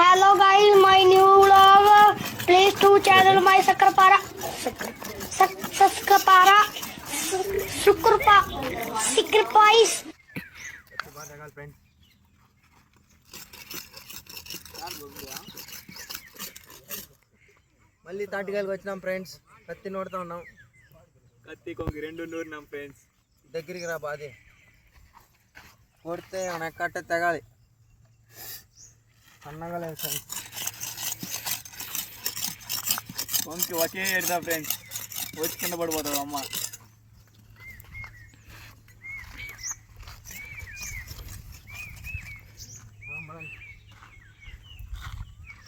Hello guys, my new vlog. Please to channel my Sakrapara. Sakrapara. Sacrifice. మళ్ళీ తాటికాయలకు వచ్చినాం friends. కత్తి నోడుతా ఉన్నాం. కత్తి కొంగి రెండు నూరినాం ఫ్రెండ్స్. దగ్గరికి రా బాధే కొడితే మన కట్ట తెగాలి. సన్నగా లేదు ఫ్రెండ్స్. కొంకి ఒకే ఎడతా ఫ్రెండ్స్. వచ్చి కింద పడిపోతాడు అమ్మ.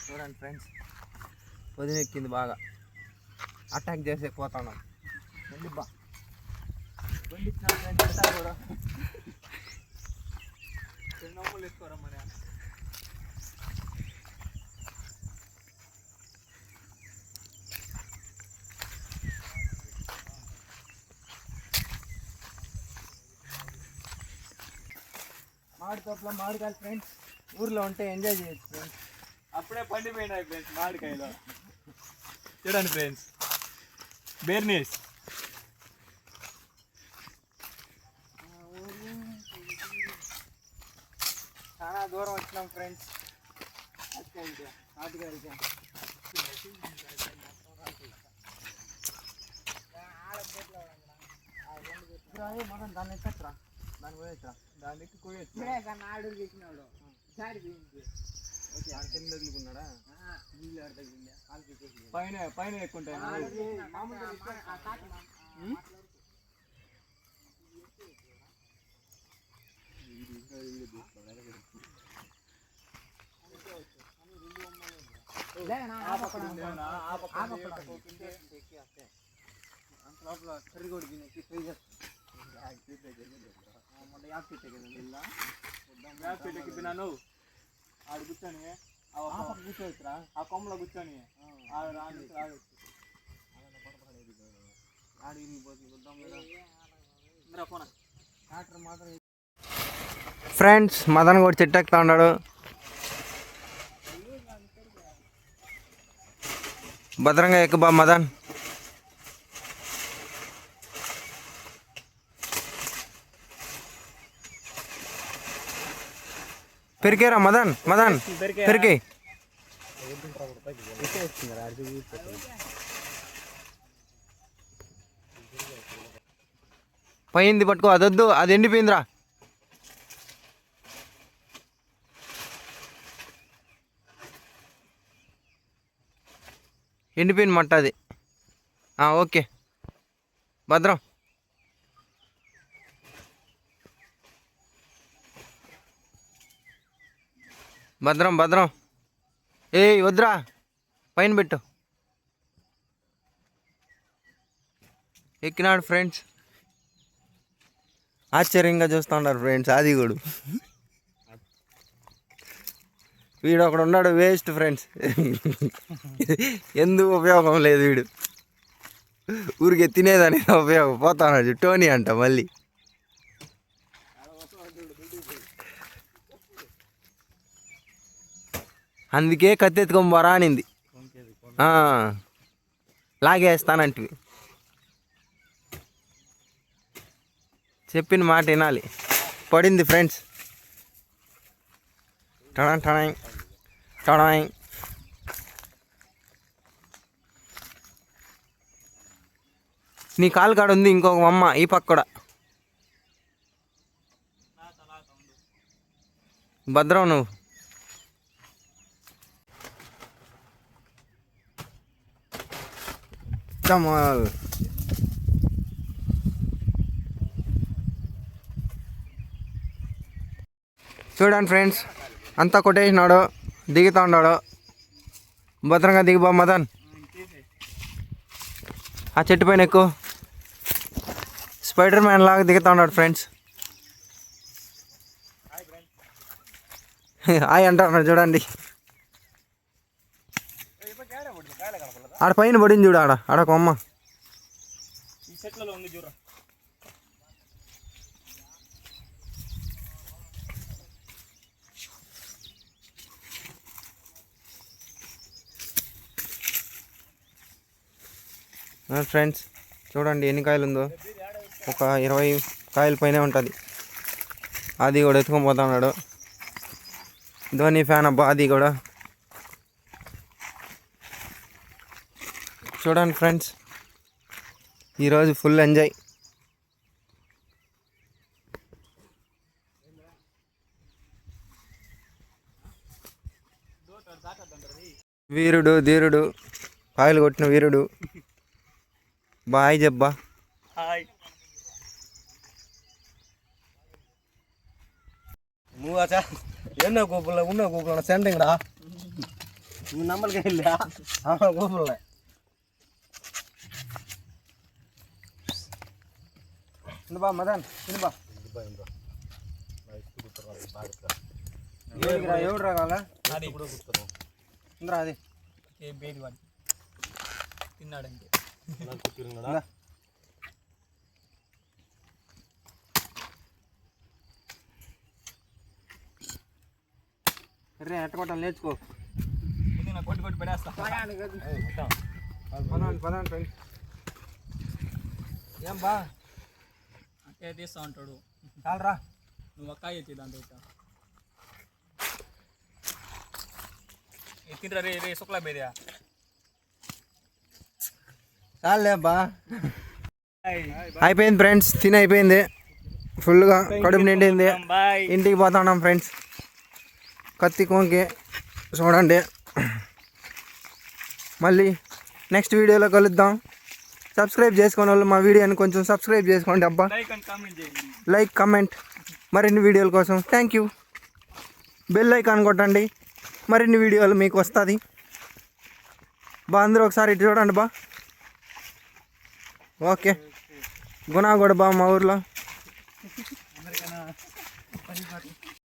చూడండి ఫ్రెండ్స్, పొదినెక్కింది బాగా. అటాక్ చేసే పోతున్నాం. బా పండించిన ఫ్రెండ్స్ అంతా కూడా నమ్ములు వేసుకోరా మన. మామిడి తోటలో మామిడికాయలు ఫ్రెండ్స్. ఊర్లో ఉంటే ఎంజాయ్ చేయొచ్చు ఫ్రెండ్స్. అప్పుడే పండిపోయినాయి ఫ్రెండ్స్ మామిడికాయలు. చూడండి ఫ్రెండ్స్, బేర్నీస్. చాలా దూరం వచ్చినాం ఫ్రెండ్స్. నాటుకాయలకి మనం దాన్ని ఎక్కరా, దాన్ని పోయొచ్చా, దాన్ని ఎక్కి కోయొచ్చు. ఆడు ఎక్కినాడు కింద వదులుకున్నాడా, నీళ్ళు ఆడ తగ్గిందా, పైన పైన ఎక్కుంటాయి. కర్రీ కూడా తినేసి ఫ్రై చేస్తాం. తిన్నాను. ఆడు కూర్చొని కూర్చోవచ్చురా, ఆ కొమ్మలో కూర్చొని ఫ్రెండ్స్ మదన్ కూడా చెట్టెక్కుతా ఉన్నాడు. భద్రంగా ఎక్కుబా మదన్. పెరికేరా మదన్, మదన్ పెరికి. పోయింది పట్టుకో, అదొద్దు, అది ఎండిపోయిందిరా. ఎండిపోయింది మట్ట అది. ఓకే భద్రం. భద్రం భద్రం. ఏయ్ వద్దురా, పైన పెట్టు. ఎక్కినాడు ఫ్రెండ్స్. ఆశ్చర్యంగా చూస్తూ ఉన్నారు ఫ్రెండ్స్. అది కూడా వీడు అక్కడ ఉన్నాడు వేస్ట్ ఫ్రెండ్స్. ఎందుకు ఉపయోగం లేదు వీడు, ఊరికే తినేదని ఉపయోగం. పోతాడు టోనీ అంట మళ్ళీ. అందుకే కత్తెత్తుకొని బొరా అనింది. లాగేస్తానంటివి. చెప్పిన మాట వినాలి. పడింది ఫ్రెండ్స్. Ta-da ta-da ta-da. నీ కాలు కాడ ఉంది ఇంకొక అమ్మ ఈ పక్క కూడా. భద్రం నువ్వు. చూడండి ఫ్రెండ్స్, అంతా కొట్టేసినాడు, దిగుతా ఉన్నాడు. భద్రంగా దిగిపో మదన్. ఆ చెట్టు పైన ఎక్కువ స్పైడర్ మ్యాన్ లాగా దిగుతా ఉన్నాడు ఫ్రెండ్స్. హాయ్ అంటున్నాడు చూడండి. ఆడ పైన పడింది చూడు, ఆడ కొమ్మ. ఫ్రెండ్స్ చూడండి ఎన్ని కాయలు ఉందో, ఒక 20 కాయల పైనే ఉంటుంది. అది కూడా ఎత్తుకొని పోతున్నాడు. ధోని ఫ్యాన్ అబ్బా అది కూడా. చూడండి ఫ్రెండ్స్, ఈరోజు ఫుల్ ఎంజాయ్. వీరుడు ధీరుడు కాయలు కొట్టిన వీరుడు. బాయ్ జబ్బా. హాయ్. ಮೂವತ್ತ ಎನ್ನ ಗೋಪುಲ್ಲ ಉನ್ನ ಗೋಪುಲ್ಲ ಸೆಂಡಿಂಗಡ ನೀವು ನಮ್ಮಲ್ಗೆ ಇಲ್ಲ ಅವ ಗೋಪುಲ್ಲ ಬಾ ಮದನ್ ಬಾ ఎవడు రాగాల అది బేడి వాడి తిన్నాడంటే రే ఎట్టకొట్టాలి నేర్చుకో. ముందు నాకు కొట్టి కొట్టి పడేస్తా. పదండి ఫ్రెండ్స్. ఏం బా అంటే తీస్తా ఉంటాడు. చాలరా నువ్వు అక్కాయ వచ్చి దాంతో తింటరా రే రే శుక్లా బేదియా. చాలే బా. అయిపోయింది ఫ్రెండ్స్, తిని అయిపోయింది ఫుల్గా, కడుపు నిండింది. బాయ్. ఇంటికి పోతున్నాం ఫ్రెండ్స్. కత్తి కొంకి చూడండి. మళ్ళీ నెక్స్ట్ వీడియోలో కలుద్దాం. సబ్స్క్రైబ్ చేసుకునే వాళ్ళు మా వీడియోని కొంచెం సబ్స్క్రైబ్ చేసుకోండి అబ్బా. లైక్ అండ్ కామెంట్ చేయండి. లైక్ కమెంట్ మరిన్ని వీడియోల కోసం. Thank you. బెల్ ఐకాన్ కొట్టండి, మరిన్ని వీడియోలు మీకు వస్తుంది బా. అందరూ ఒకసారి ఇటు చూడండి బా. ఓకే, గుణా కూడా బా మా ఊర్లో. అందరికన్నా